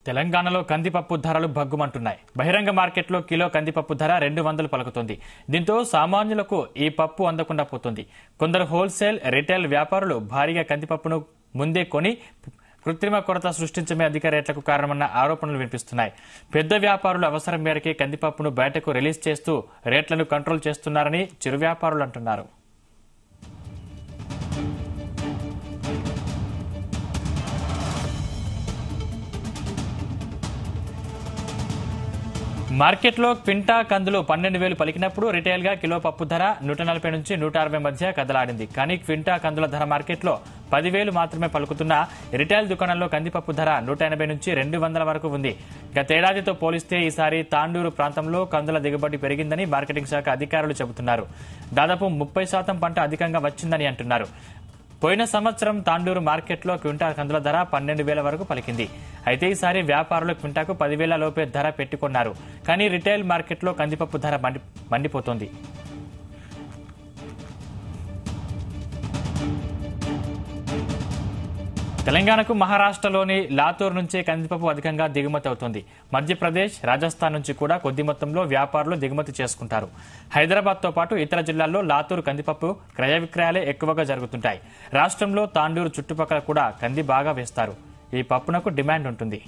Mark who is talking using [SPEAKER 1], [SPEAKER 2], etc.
[SPEAKER 1] తెలంగాణలో కందిపప్పు ధరలు భగ్గుమంటున్నాయి. బహిరంగ మార్కెట్లో కిలో కందిపప్పు ధర 200 పలుకుతుంది. దీంతో సామాన్యులకు ఈ పప్పు అందకుండా పోతుంది. కొందరు హోల్సేల్, రిటైల్ వ్యాపారులు భారీగా కందిపప్పును ముందే కొని కృత్రిమ కొరత సృష్టించమే అధిక రేట్లకు కారణమన్న ఆరోపణలు వినిపిస్తున్నాయి. పెద్ద వ్యాపారులు అవసరం మేరకే కందిపప్పును బయటకు రిలీజ్ చేస్తూ రేట్లను కంట్రోల్ చేస్తున్నారని చిరు వ్యాపారులు అంటున్నారు. మార్కెట్లో క్వింటా కందులు 12,000 పలికినప్పుడు రిటైల్ గా కిలో పప్పు ధర 140 నుంచి 160 మధ్య కదలాడింది. కానీ క్వింటా కందుల ధర మార్కెట్లో 10,000 మాత్రమే పలుకుతున్న రిటైల్ దుకాణంలో కందిపప్పు ధర 180 నుంచి 200 వరకు ఉంది. గతేడాదితో పోలిస్తే ఈసారి తాండూరు ప్రాంతంలో కందుల దిగుబడి పెరిగిందని మార్కెటింగ్ శాఖ అధికారులు చెబుతున్నారు. దాదాపు 30% పంట అధికంగా వచ్చిందని అంటున్నారు. పోయిన సంవత్సరం తాండూరు మార్కెట్లో క్వింటా కందుల ధర 12,000 వరకు పలికింది. అయితే ఈసారి వ్యాపారులు క్వింటాకు 10,000 లోపే ధర పెట్టుకున్నారు. కానీ రిటైల్ మార్కెట్లో కందిపప్పు ధర మండిపోతోంది. తెలంగాణకు మహారాష్ట్రలోని లాతూర్ నుంచే కందిపప్పు అధికంగా దిగుమతి అవుతోంది. మధ్యప్రదేశ్, రాజస్థాన్ నుంచి కూడా కొద్ది మొత్తంలో వ్యాపారులు దిగుమతి చేసుకుంటారు. హైదరాబాద్తో పాటు ఇతర జిల్లాల్లో లాతూర్ కందిపప్పు క్రయ విక్రయాలే ఎక్కువగా జరుగుతుంటాయి. రాష్ట్రంలో తాండూరు చుట్టుపక్కల కూడా కంది బాగా వేస్తారు. ఈ పప్పునకు డిమాండ్ ఉంటుంది.